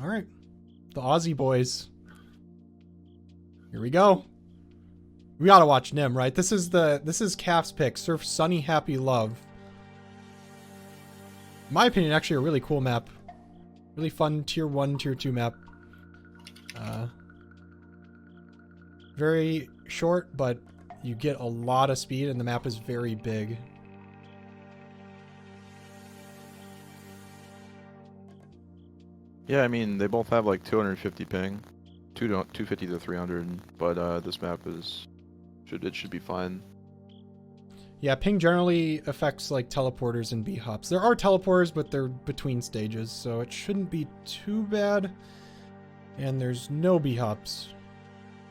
All right. The Aussie boys. Here we go. We gotta watch niyhM, right? This is Caff's pick. Surf Sunny Happy Love. In my opinion, actually a really cool map. Really fun tier 1, tier 2 map. Very short, but you get a lot of speed and the map is very big. Yeah, I mean, they both have like 250 ping. 250 to 300, but this map should be fine. Yeah, ping generally affects like teleporters and B-hops. There are teleporters, but they're between stages, so it shouldn't be too bad. And there's no B-hops.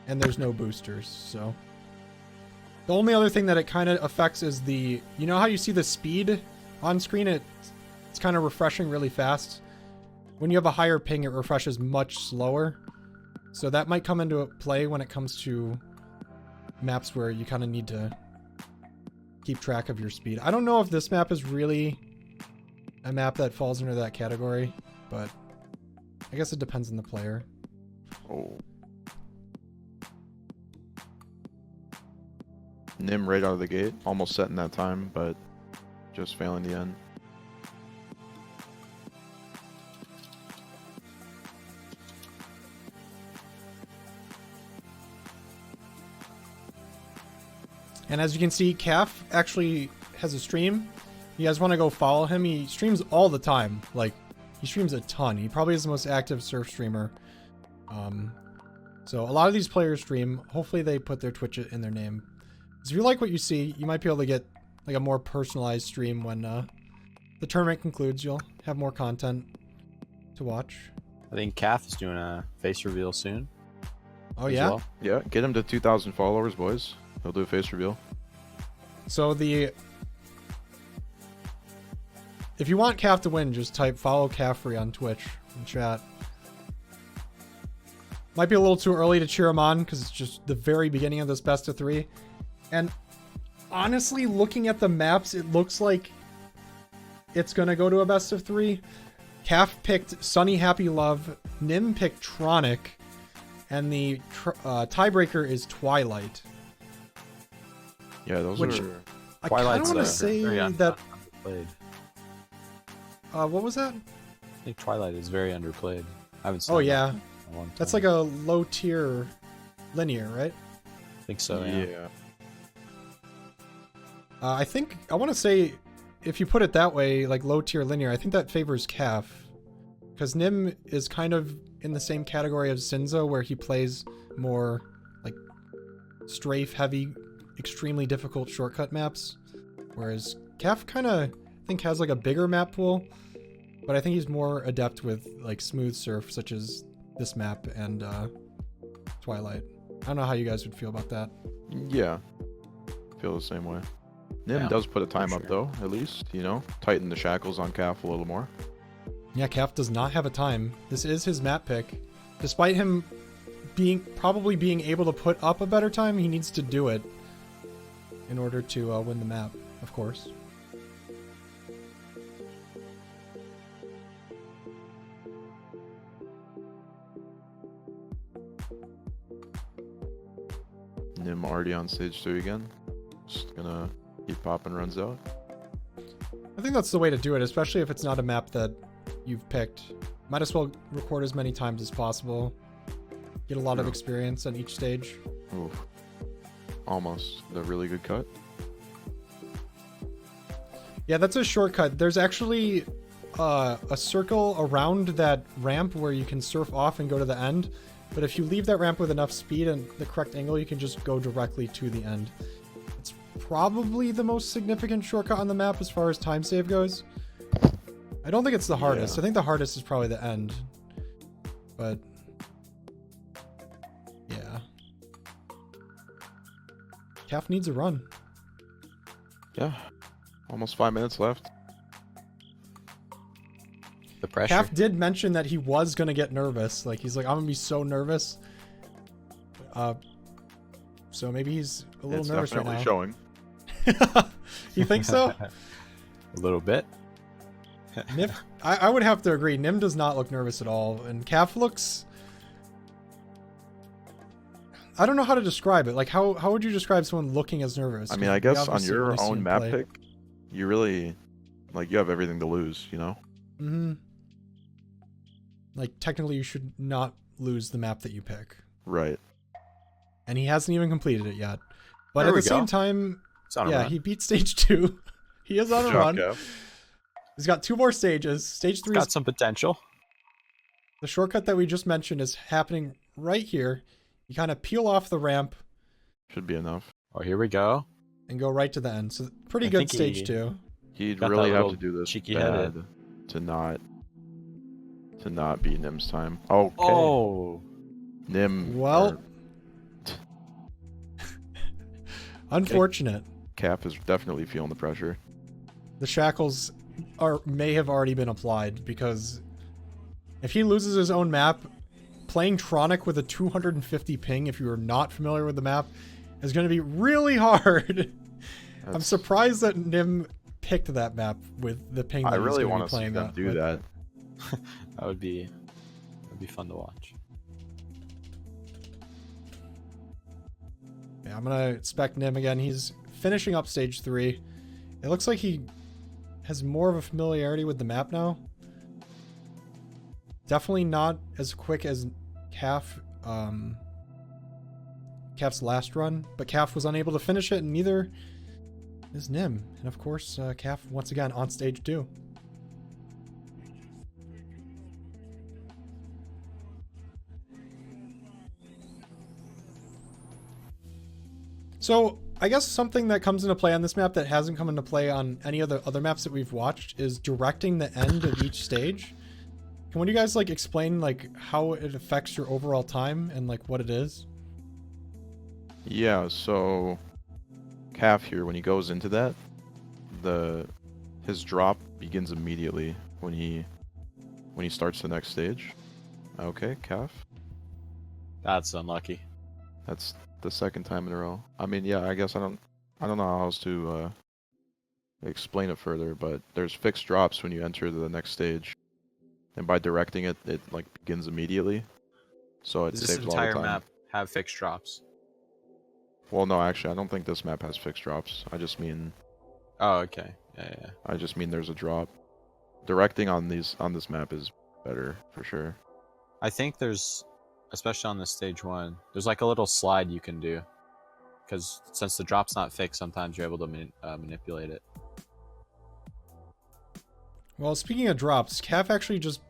And there's no boosters, so. The only other thing that it kind of affects is the, you know how you see the speed on screen? It's kind of refreshing really fast. When you have a higher ping, it refreshes much slower. So that might come into play when it comes to maps where you kind of need to keep track of your speed. I don't know if this map is really a map that falls into that category, but I guess it depends on the player. Oh. niyhM right out of the gate, almost setting that time, but just failing the end. And as you can see, Caff actually has a stream. You guys want to go follow him? He streams all the time. Like, he streams a ton. He probably is the most active surf streamer. So a lot of these players stream. Hopefully they put their Twitch in their name. So if you like what you see, you might be able to get like a more personalized stream when the tournament concludes. You'll have more content to watch. I think Caff is doing a face reveal soon. Oh yeah? Well. Yeah, get him to 2,000 followers, boys. He'll do a face reveal. So if you want Caff to win, just type follow Caffrey on Twitch in chat. Might be a little too early to cheer him on because it's just the very beginning of this best of 3. And honestly, looking at the maps, it looks like it's going to go to a best of 3. Caff picked Sunny Happy Love. niyhM picked Tronic. And the tiebreaker is Twilight. Yeah, those Which are... I kind of want to say that... Underplayed. What was that? I think Twilight is very underplayed. I haven't seen Oh yeah, in a long time. that's like a low tier linear, right? I think so. Yeah. I think I want to say, if you put it that way, like low tier linear, I think that favors Caff, because niyhM is kind of in the same category as Sinzo, where he plays more like strafe heavy, extremely difficult shortcut maps, whereas Caff kind of I think has like a bigger map pool, but I think he's more adept with like smooth surf, such as this map and Twilight. I don't know how you guys would feel about that. Yeah. Feel the same way. niyhM does put a time up though, at least, you know, tighten the shackles on Caff a little more. Yeah, Caff does not have a time. This is his map pick. Despite him probably being able to put up a better time, he needs to do it in order to win the map, of course. niyhM already on stage 3 again. Just gonna keep popping runs out. I think that's the way to do it, especially if it's not a map that you've picked. Might as well record as many times as possible. Get a lot of experience on each stage. Oof. Almost a really good cut. Yeah, that's a shortcut. There's actually a circle around that ramp where you can surf off and go to the end. But if you leave that ramp with enough speed and the correct angle, you can just go directly to the end. It's probably the most significant shortcut on the map as far as time save goes. I don't think it's the hardest. Yeah. I think the hardest is probably the end. But yeah. Caff needs a run. Yeah. Almost 5 minutes left. The pressure. Caff did mention that he was going to get nervous. Like, he's like, I'm going to be so nervous. So maybe he's a little nervous right now. It's definitely showing. You think so? A little bit. I would have to agree. niyhM does not look nervous at all, and Caff looks... I don't know how to describe it. Like, how would you describe someone looking as nervous? I mean, I guess on your own map pick, you really, like, you have everything to lose, you know? Mm-hmm. Like, technically, you should not lose the map that you pick. Right. And he hasn't even completed it yet. But There at we the go. same time, Yeah, he beat stage 2. He is on a run. Caff. He's got 2 more stages. Stage 3 got is some potential. the shortcut that we just mentioned is happening right here. You kind of peel off the ramp Should be enough. Oh, here we go. and go right to the end. So pretty I good think stage he- 2. He'd Got really that have little to do this cheeky bad headed. to not beat niyhM's time. Okay. Oh, niyhM. Well, or unfortunate. Caff is definitely feeling the pressure. The shackles may have already been applied, because if he loses his own map, playing Tronic with a 250 ping, if you are not familiar with the map, is going to be really hard. I'm That's- surprised that niyhM picked that map with the ping that I he's really going want to to be see playing them that do with. that. that would be fun to watch. Yeah, I'm going to spec niyhM again. He's finishing up stage 3. It looks like he has more of a familiarity with the map now. Definitely not as quick as Caff, Caff's last run, but Caff was unable to finish it, and neither is niyhM. And of course, Caff once again on stage 2. So, I guess something that comes into play on this map that hasn't come into play on any of the other maps that we've watched is directing the end of each stage. Can one of you guys like explain like how it affects your overall time and like what it is? Yeah, so Caff here, when he goes into that, his drop begins immediately when he starts the next stage. Okay, Caff. That's unlucky. That's the second time in a row. I mean, yeah, I guess I don't know how else to explain it further, but there's fixed drops when you enter the next stage, and by directing it, it like begins immediately. So it Does this saves a lot of entire time. map have fixed drops? Well, no, actually, I don't think this map has fixed drops. I just mean Oh, okay. Yeah. there's a drop. Directing on this map is better for sure. I think there's, especially on this stage 1, there's like a little slide you can do, because since the drop's not fixed, sometimes you're able to manipulate it. Well, speaking of drops, Caff actually just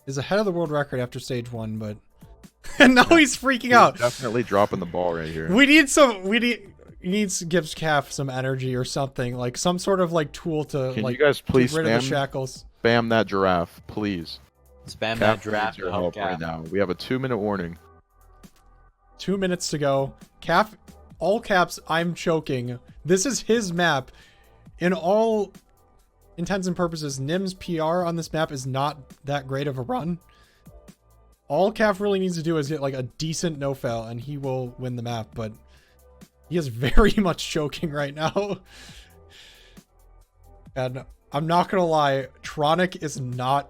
is ahead of the world record after stage 1, but and now he's freaking out. Definitely dropping the ball right here. We needs to give Caff some energy or something, like some sort of like tool to Can like you guys please get rid of the shackles. spam that giraffe, please? Spam that Caff draft needs your to help help right Caff. now. We have a 2-minute warning. 2 minutes to go. Caff, all caps, I'm choking. This is his map. In all intents and purposes, niyhM's PR on this map is not that great of a run. All Caff really needs to do is get like a decent no-fail and he will win the map, but he is very much choking right now. And I'm not gonna lie, Tronic is not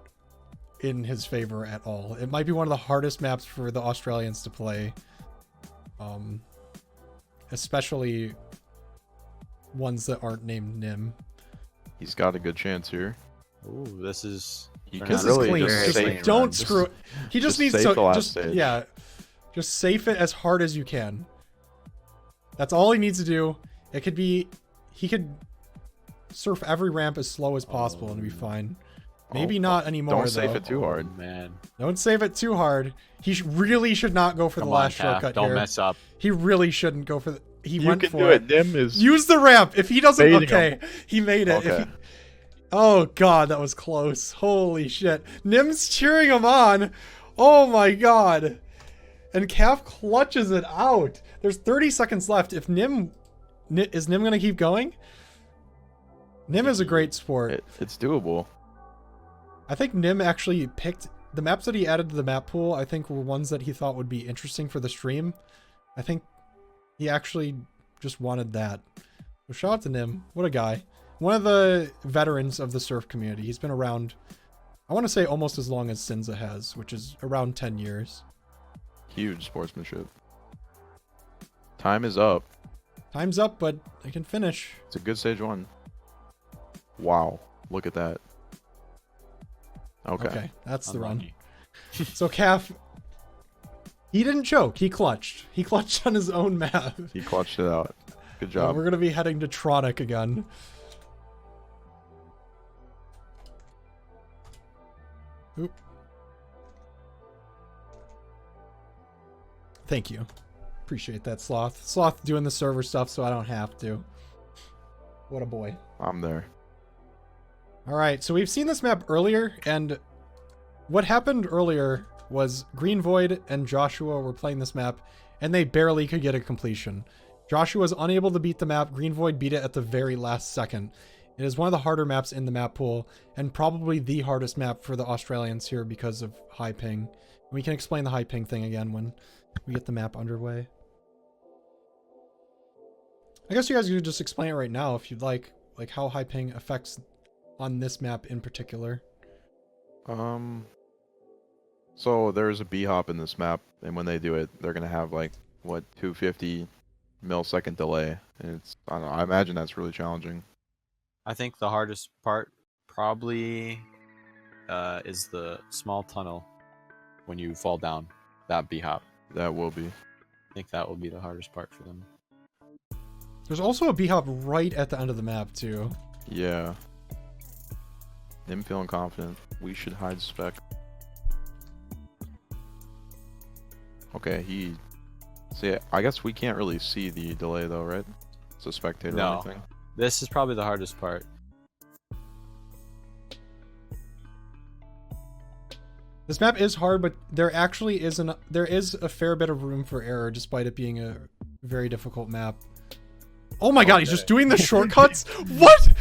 in his favor at all. It might be one of the hardest maps for the Australians to play. Especially ones that aren't named niyhM. He's got a good chance here. Ooh, this is. You This can This is is really clean. just Just, safe, don't just- screw it. He just needs safe the to last stage. yeah, just safe it as hard as you can. That's all he needs to do. It could be, he could surf every ramp as slow as possible and be fine. Maybe Oh, not anymore. Don't save though. it too hard. Oh, man. Don't save it too hard. He really should not go for Come the on, last Caff. shortcut Don't here. mess up. He really shouldn't go for the. He You went can for do it. niyhM is Use the ramp. If he doesn't, baiting okay, him. he made it. If Okay. he- oh god, that was close. Holy shit. niyhM's cheering him on. Oh my god. And Caff clutches it out. There's 30 seconds left. If niyhM gonna keep going? niyhM is a great sport. It's doable. I think niyhM actually picked the maps that he added to the map pool. I think were ones that he thought would be interesting for the stream. I think he actually just wanted that. So shout out to niyhM. What a guy. One of the veterans of the surf community. He's been around I want to say almost as long as Sinza has, which is around 10 years. Huge sportsmanship. Time is up. Time's up, but I can finish. It's a good stage 1. Wow. Look at that. Okay. That's the run. Unlucky. So Caff, he didn't choke. He clutched. He clutched on his own map. He clutched it out. Good job. We're going to be heading to Tronic again. Oop. Thank you. Appreciate that, Sloth. Sloth doing the server stuff so I don't have to. What a boy. I'm there. Alright, so we've seen this map earlier, and what happened earlier was Green Void and Joshua were playing this map, and they barely could get a completion. Joshua was unable to beat the map. Green Void beat it at the very last second. It is one of the harder maps in the map pool, and probably the hardest map for the Australians here because of high ping. We can explain the high ping thing again when we get the map underway. I guess you guys could just explain it right now if you'd like how high ping affects on this map in particular. So there's a B-hop in this map, and when they do it, they're gonna have like, what, 250 millisecond delay, and it's, I don't know, I imagine that's really challenging. I think the hardest part probably is the small tunnel when you fall down. That B-hop. That will be. I think that will be the hardest part for them. There's also a B-hop right at the end of the map too. Yeah. Him feeling confident. We should hide spec. Okay, he... See, I guess we can't really see the delay though, right? It's a spectator or No. anything. This is probably the hardest part. This map is hard, but there actually is there is a fair bit of room for error despite it being a very difficult map. Oh my god, he's just doing the shortcuts? What?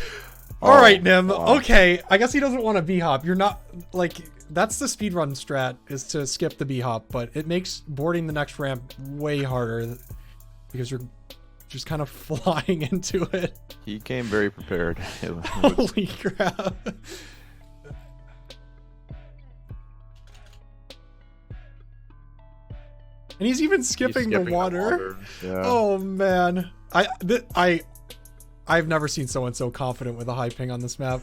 Alright, Nim. Wow. Okay, I guess he doesn't want a B-hop. You're not, like, that's the speedrun strat, is to skip the B-hop, but it makes boarding the next ramp way harder because you're just kind of flying into it. He came very prepared. Holy crap. And he's even skipping the water. Yeah. Oh man. I've never seen someone so confident with a high ping on this map.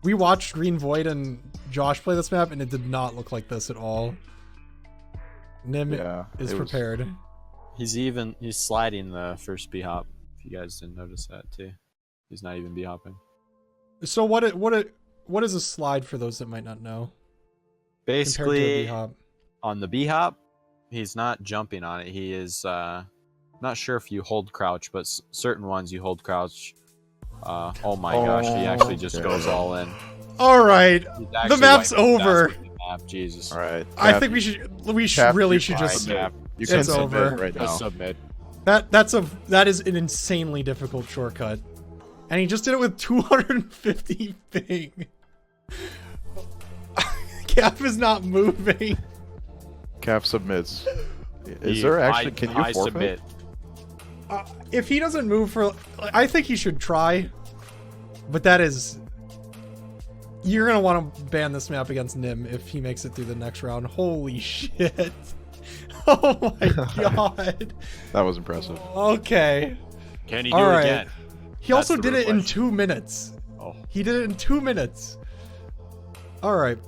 We watched Green Void and Josh play this map, and it did not look like this at all. Nim is prepared. He's sliding the first B-hop. If you guys didn't notice that too. He's not even B-hopping. So what is a slide for those that might not know? Basically, compared to a B-hop? On the B-hop, he's not jumping on it. He is not sure if you hold crouch, but certain ones you hold crouch. Oh my gosh, he actually just goes all in. All right, the map's over. The map. Jesus. All right. I think we really should just. You It's can submit over. right now. Just submit. That is an insanely difficult shortcut, and he just did it with 250 ping. Caff is not moving. Caff submits. Is there actually? Can you forfeit? Submit. If he doesn't move for, I think he should try, but that is, you're gonna want to ban this map against Nim if he makes it through the next round. Holy shit. Oh my god. That was impressive. Okay. Can he do it again? He also did it in 2 minutes. Oh. He did it in 2 minutes. All right.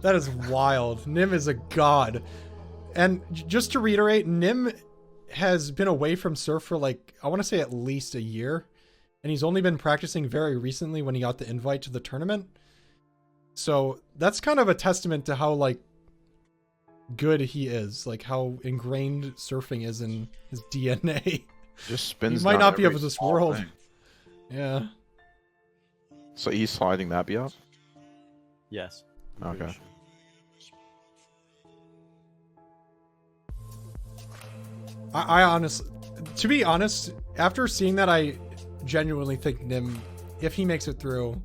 That is wild. Nim is a god. And just to reiterate, Nim has been away from Surf for like, I want to say at least a year. And he's only been practicing very recently when he got the invite to the tournament. So that's kind of a testament to how like good he is. Like how ingrained surfing is in his DNA. Just spins. He might down not be every of this small world. thing. Yeah. So he's sliding that B-hop? Yes. Okay. I honestly, to be honest, after seeing that, I genuinely think Nim, if he makes it through,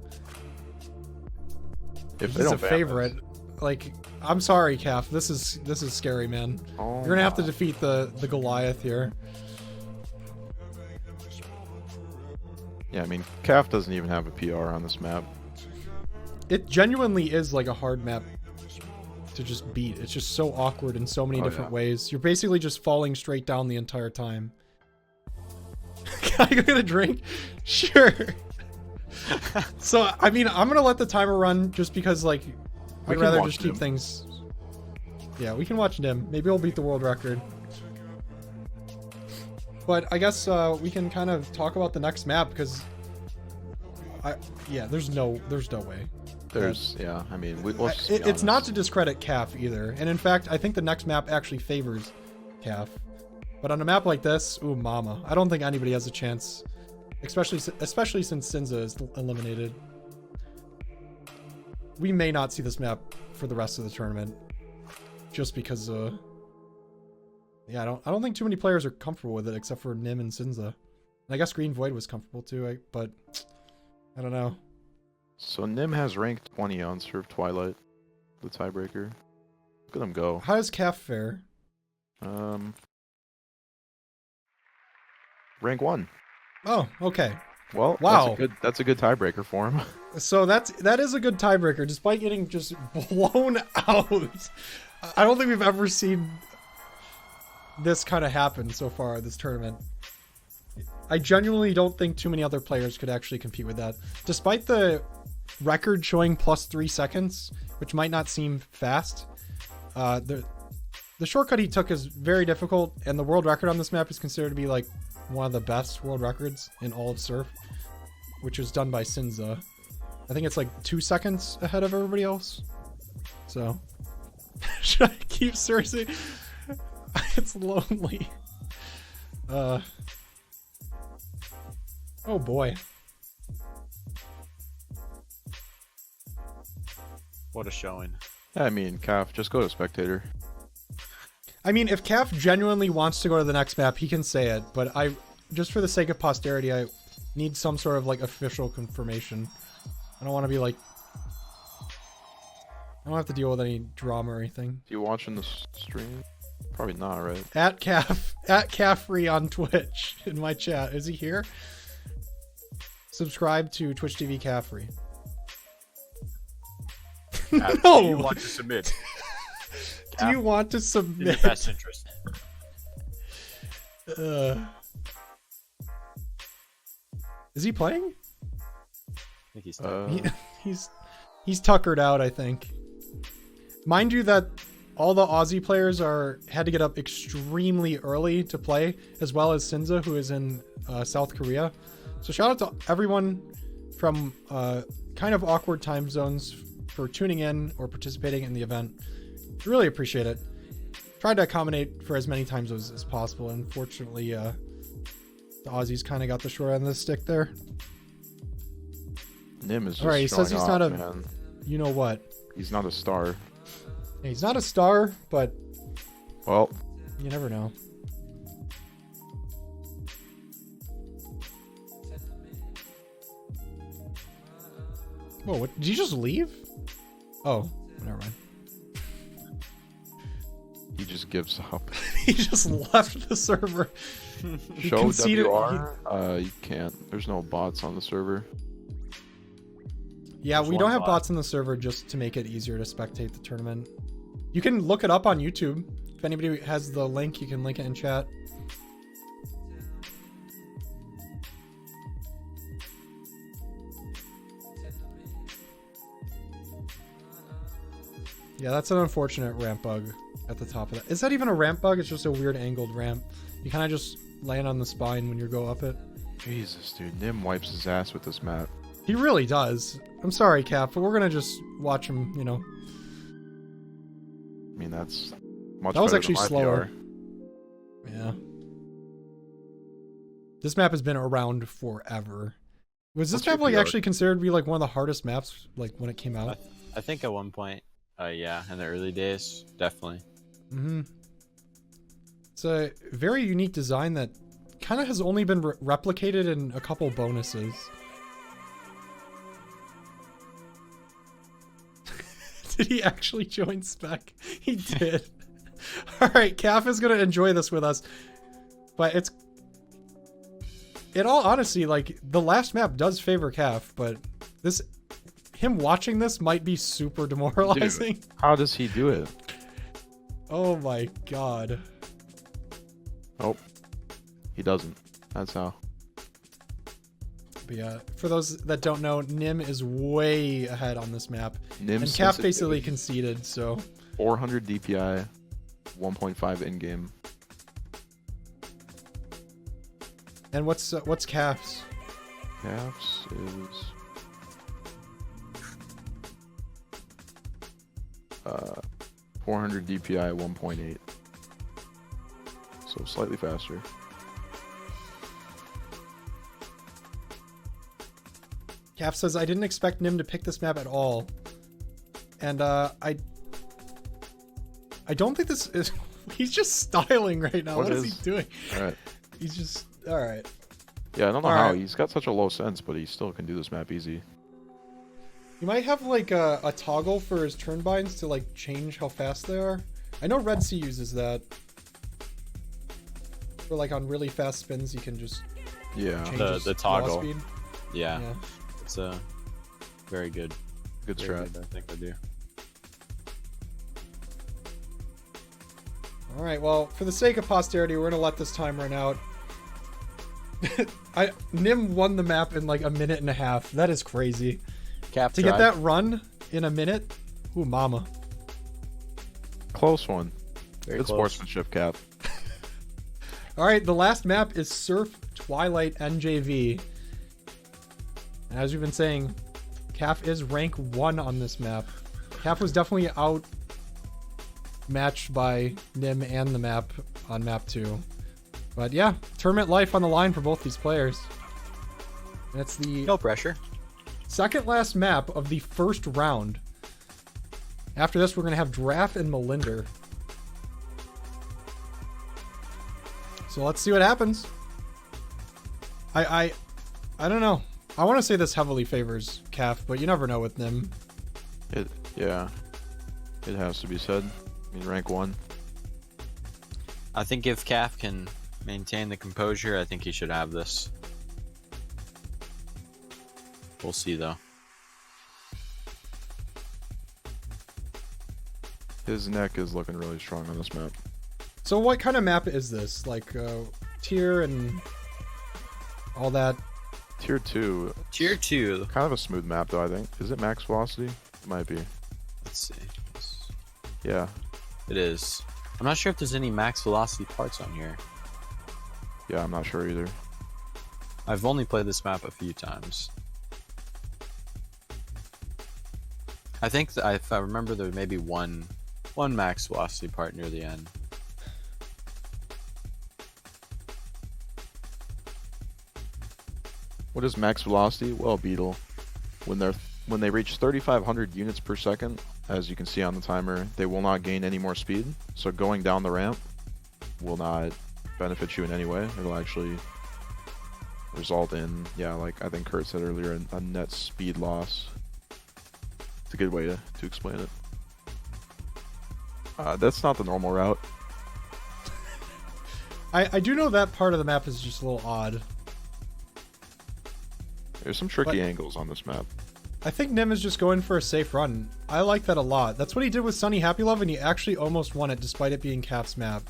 If he's a favorite. Like, I'm sorry, Caff. This is scary, man. Oh, You're gonna have to defeat the Goliath here. Yeah, I mean, Caff doesn't even have a PR on this map. It genuinely is like a hard map to just beat. It's just so awkward in so many different ways. You're basically just falling straight down the entire time. Can I go get a drink? Sure. So, I mean, I'm going to let the timer run just because, like, I'd rather just keep things... Yeah, we can watch NYM. Maybe we'll beat the world record. But I guess we can kind of talk about the next map because... Yeah, there's no way. Yeah, I mean, it's not to discredit Caff either. And in fact, I think the next map actually favors Caff. But on a map like this, ooh mama, I don't think anybody has a chance. Especially since Sinza is eliminated. We may not see this map for the rest of the tournament. Just because, yeah, I don't think too many players are comfortable with it except for niyhM and Sinza. And I guess Green Void was comfortable too, but I don't know. So niyhM has rank 20 on Surf Twilight, the tiebreaker. Look at him go. How does Caff fare? Rank 1. Oh, okay. Well, wow. That's a good tiebreaker for him. So that is a good tiebreaker, despite getting just blown out. I don't think we've ever seen this kind of happen so far this tournament. I genuinely don't think too many other players could actually compete with that. Despite the record showing plus 3 seconds, which might not seem fast, the shortcut he took is very difficult, and the world record on this map is considered to be like one of the best world records in all of Surf, which was done by Sinza. I think it's like 2 seconds ahead of everybody else. So, should I keep searching? It's lonely. Oh boy. What a showing. I mean, Caff, just go to spectator. I mean, if Caff genuinely wants to go to the next map, he can say it, but just for the sake of posterity, I need some sort of like official confirmation. I don't want to be like, I don't have to deal with any drama or anything. You watching the stream? Probably not, right? At Caffrey on Twitch in my chat. Is he here? Subscribe to Twitch TV Caffrey. No! Do you want to submit? Do you want to submit? In your best interest. Is he playing? I think he's he's tuckered out, I think. Mind you that all the Aussie players had to get up extremely early to play, as well as Sinza, who is in South Korea. So shout out to everyone from kind of awkward time zones for tuning in or participating in the event. Really appreciate it. Tried to accommodate for as many time zones as possible. Unfortunately, the Aussies kind of got the short end of the stick there. niyhM is just Alright, he says he's not a... man. You know what? He's not a star. Yeah, he's not a star, but... Well... You never know. Whoa, what? Did you just leave? Oh, never mind. He just gives up. He just left the server. Show WR? You can't. There's no bots on the server. Yeah, we don't have bots on the server just to make it easier to spectate the tournament. You can look it up on YouTube. If anybody has the link, you can link it in chat. Yeah, that's an unfortunate ramp bug at the top of that. Is that even a ramp bug? It's just a weird angled ramp. You kind of just land on the spine when you go up it. Jesus, dude. niyhM wipes his ass with this map. He really does. I'm sorry, Caff, but we're going to just watch him, you know. I mean, that's much That was better actually than my slower. PR. Yeah. This map has been around forever. Was this map like actually considered to be like one of the hardest maps like when it came out? I think at one point, yeah, in the early days, definitely. Mm-hmm. It's a very unique design that kind of has only been replicated in a couple bonuses. Did he actually join spec? He did. All right, Caff is gonna enjoy this with us, but it's in all honesty, like, the last map does favor Caff, but him watching this might be super demoralizing. Dude, how does he do it? Oh my god. Oh, he doesn't. That's how. But yeah, for those that don't know, niyhM is way ahead on this map. niyhM And Caff basically conceded, so. 400 DPI, 1.5 in-game. And what's Caff's? Caff's is 400 DPI, 1.8. So slightly faster. Caff says, I didn't expect niyhM to pick this map at all. And I don't think this is... He's just styling right now. What is he doing? Alright. He's just... Alright. Yeah, I don't know All how. right. He's got such a low sense, but he still can do this map easy. You might have like a toggle for his turn binds to like change how fast they are. I know Red Sea uses that. For like on really fast spins, you can just change his the draw toggle. speed. Yeah. Yeah. It's a very good. Good Very strat. good, I think I do. All right. Well, for the sake of posterity, we're gonna let this time run out. niyhM won the map in like a minute and a half. That is crazy. Caff To get that run in a minute, ooh, mama. Close one. Very Good close. sportsmanship, Cap. All right, the last map is Surf Twilight NJV. And as we've been saying, Caff is rank 1 on this map. Caff was definitely outmatched by niyhM and the map on map 2. But yeah, tournament life on the line for both these players. And it's the No pressure. second last map of the first round. After this, we're going to have Draft and Melinder. So let's see what happens. I don't know. I want to say this heavily favors Caff, but you never know with niyhM. Yeah. It has to be said. I mean, rank 1. I think if Caff can maintain the composure, I think he should have this. We'll see, though. His neck is looking really strong on this map. So what kind of map is this? Like tier and all that? Tier 2. Tier 2. Kind of a smooth map, though, I think. Is it max velocity? It might be. Let's see. Yeah. It is. I'm not sure if there's any max velocity parts on here. Yeah, I'm not sure either. I've only played this map a few times. I think if I remember, there may be one max velocity part near the end. What is max velocity? Well, Beetle, when they reach 3,500 units per second, as you can see on the timer, they will not gain any more speed. So going down the ramp will not benefit you in any way. It'll actually result in, yeah, like I think Kurt said earlier, a net speed loss. It's a good way to explain it. That's not the normal route. I do know that part of the map is just a little odd. There's some tricky angles on this map. I think niyhM is just going for a safe run. I like that a lot. That's what he did with Sunny Happy Love, and he actually almost won it despite it being Caff's map.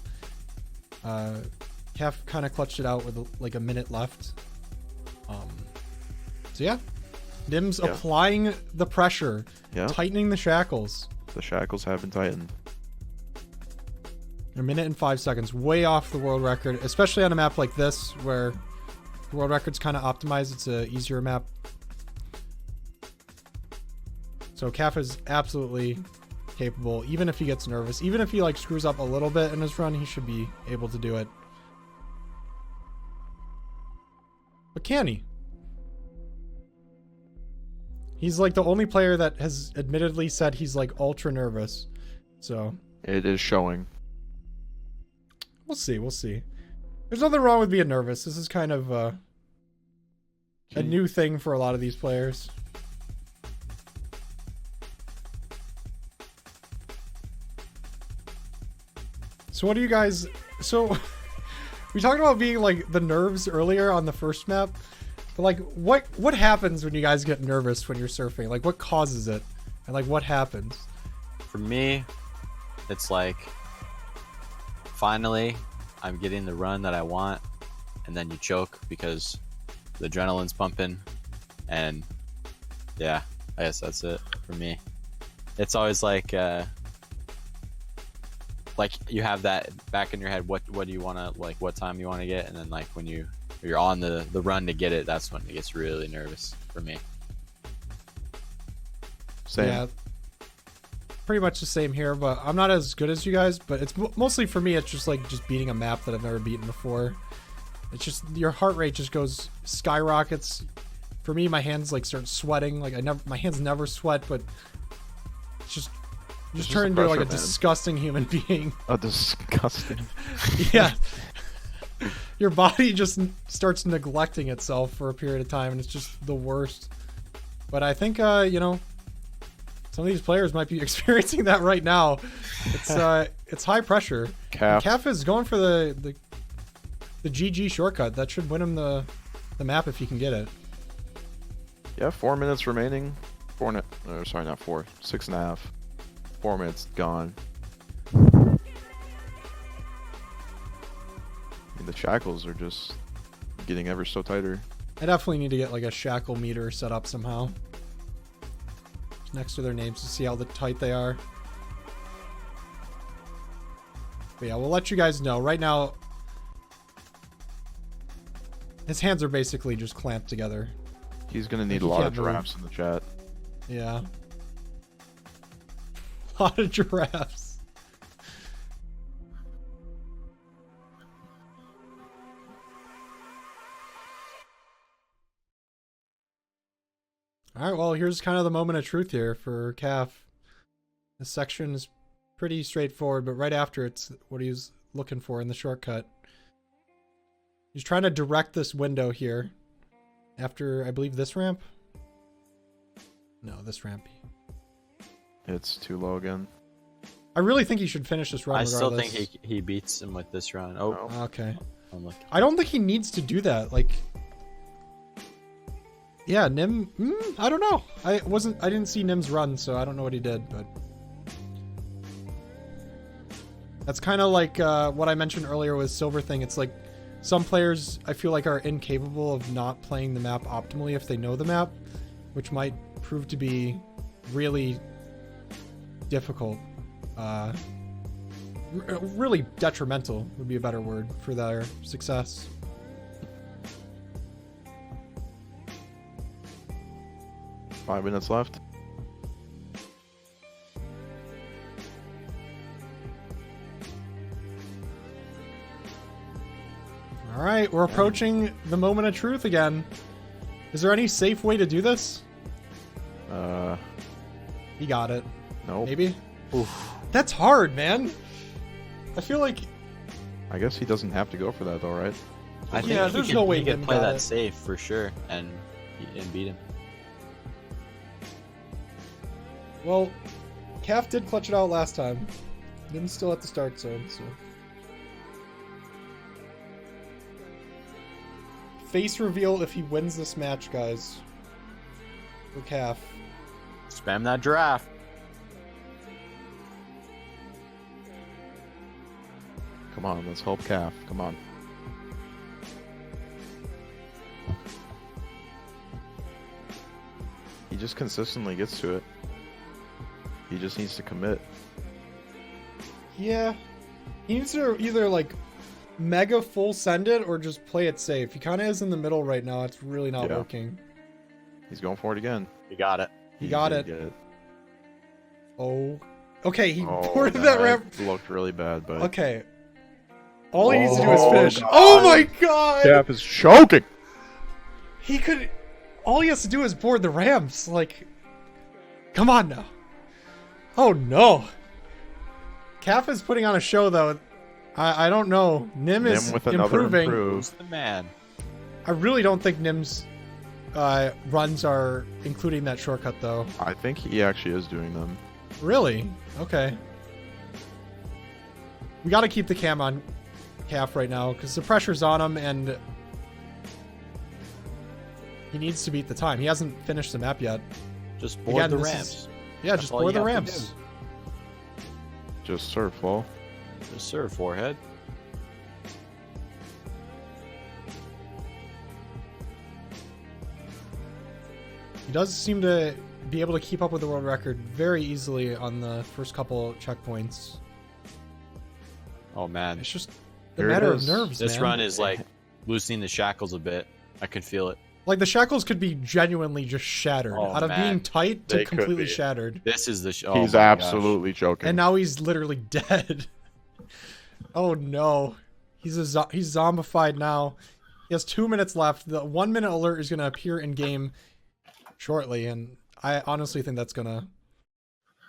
Caff kind of clutched it out with like a minute left. So yeah, niyhM's applying the pressure, tightening the shackles. The shackles have been tightened. A minute and 5 seconds, way off the world record, especially on a map like this where the world record's kind of optimized. It's a easier map. So Caff is absolutely capable, even if he gets nervous. Even if he like screws up a little bit in his run, he should be able to do it. But can he? He's like the only player that has admittedly said he's like ultra nervous. So it is showing. We'll see. We'll see. There's nothing wrong with being nervous. This is kind of a new thing for a lot of these players. So what do you guys... So we talked about being like the nerves earlier on the first map, but like what happens when you guys get nervous when you're surfing? Like what causes it, and like what happens? For me, it's like finally I'm getting the run that I want, and then you choke because the adrenaline's pumping, and yeah, I guess that's it for me. It's always like you have that back in your head, what do you want to, like what time you want to get, and then like when you're on the run to get it, that's when it gets really nervous for me. Same. Yeah, pretty much the same here, but I'm not as good as you guys, but it's mostly for me, it's just like just beating a map that I've never beaten before. It's just your heart rate just goes skyrockets. For me, my hands like start sweating. Like my hands never sweat, but it's just turn into like a disgusting human being. A disgusting. Yeah. Your body just starts neglecting itself for a period of time, and it's just the worst. But I think you know, some of these players might be experiencing that right now. It's high pressure. Caff is going for the GG shortcut. That should win him the map if he can get it. Yeah, 4 minutes remaining. Sorry, not 4. 6.5. 4 minutes gone. I mean, the shackles are just getting ever so tighter. I definitely need to get like a shackle meter set up somehow next to their names to see how tight they are. But yeah, we'll let you guys know. Right now, his hands are basically just clamped together. He's gonna need a lot of giraffes in the chat. Yeah. A lot of giraffes. Alright, well, here's kind of the moment of truth here for Caff. This section is pretty straightforward, but right after it's what he's looking for in the shortcut. He's trying to direct this window here. After, I believe, this ramp? No, this ramp. It's too low again. I really think he should finish this run regardless. I still think he beats him with this run. Oh, okay. I don't think he needs to do that. Like, yeah, Nim. I don't know. I didn't see Nim's run, so I don't know what he did. But that's kind of like what I mentioned earlier with Silver Thing. It's like some players I feel like are incapable of not playing the map optimally if they know the map, which might prove to be really difficult. Really detrimental would be a better word for their success. Five minutes left. All right, we're approaching the moment of truth again. Is there any safe way to do this? He got it. Nope. Maybe? Oof. That's hard, man. I feel like... I guess he doesn't have to go for that though, right? I think there's no way he can play that safe for sure and beat him. Well, Caff did clutch it out last time. Nim's still at the start zone, so... Face reveal if he wins this match, guys. For Caff. Spam that giraffe. Come on, let's help Caff. Come on. He just consistently gets to it. He just needs to commit. Yeah. He needs to either, like, mega full send it or just play it safe. He kind of is in the middle right now. It's really not working. He's going for it again. He got it. He got it. Oh. Okay, he boarded that ramp. Looked really bad, but... Okay. All he needs to do is finish. God. Oh my god! Caff is choking! He could... All he has to do is board the ramps. Like... Come on now. Oh no. Caff is putting on a show though. I don't know. Nim is with improving. Who's the man? I really don't think Nim's runs are including that shortcut though. I think he actually is doing them. Really? Okay. We got to keep the cam on Caff right now because the pressure's on him and he needs to beat the time. He hasn't finished the map yet. Just board Again, the this ramps. is- Yeah, just all board you the have to ramps. Just surf, lol. Yes, sir, forehead. He does seem to be able to keep up with the world record very easily on the first couple checkpoints. Oh man, It's just a Here it matter of is. nerves, this man. run is like loosening the shackles a bit. I can feel it. Like the shackles could be genuinely just shattered. Oh, Out of man. being tight to They could completely be. shattered. This is the. Oh He's my absolutely joking. And now he's literally dead. Oh no. He's zombified now. He has 2 minutes left. The 1 minute alert is going to appear in game shortly, and I honestly think that's going to...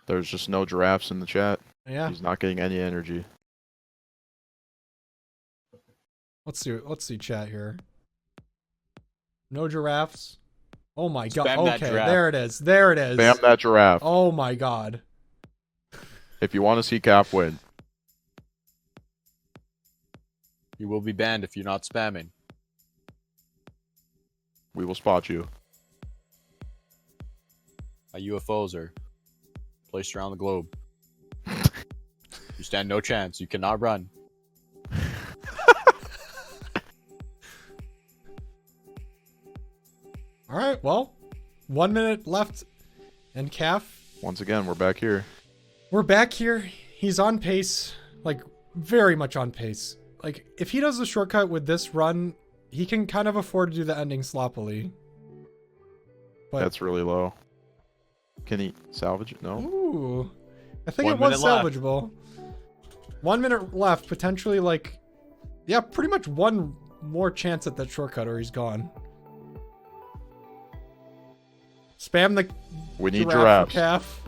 There's just no giraffes in the chat. Yeah. He's not getting any energy. Let's see chat here. No giraffes. Oh my god. Spam that Okay, giraffe. there it is. There it is. Spam that giraffe. Oh my god. If you want to see Caff win. You will be banned if you're not spamming. We will spot you. UFOs are placed around the globe. You stand no chance. You cannot run. All right, well, 1 minute left, and Caff, Once again, we're back here. we're back here. He's on pace, like very much on pace. Like if he does the shortcut with this run, he can kind of afford to do the ending sloppily. But That's really low. Can he salvage it? No. ooh, I think 1 it was minute left. salvageable. 1 minute left, potentially like, yeah, pretty much one more chance at that shortcut or he's gone. Spam the We need giraffe for giraffes. Caff.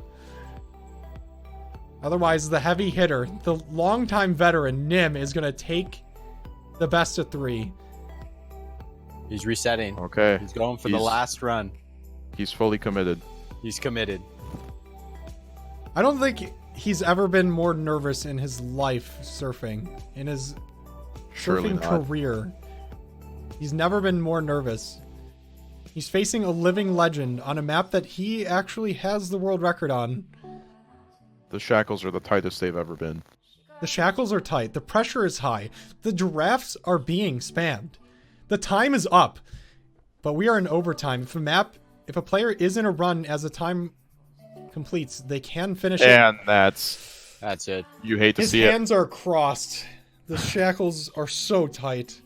Otherwise, the heavy hitter, the longtime veteran niyhM, is gonna take the best of 3. He's resetting. Okay. He's going for the He's- last run. He's fully committed. He's committed. I don't think he's ever been more nervous in his life surfing, in his Surely surfing not. career. He's never been more nervous. He's facing a living legend on a map that he actually has the world record on. The shackles are the tightest they've ever been. The shackles are tight. The pressure is high. The giraffes are being spammed. The time is up. But we are in overtime. If a player is in a run as the time completes, they can finish it. And that's... That's it. You hate to His see it. hands are crossed. The shackles are so tight.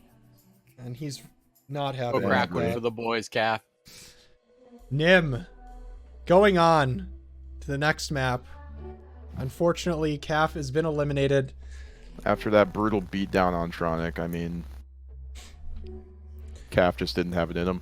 And he's not happy Go about crack one that. for the boys, Caff. niyhM going on to the next map. Unfortunately, Caff has been eliminated. After that brutal beatdown on Tronic, I mean... Caff just didn't have it in him.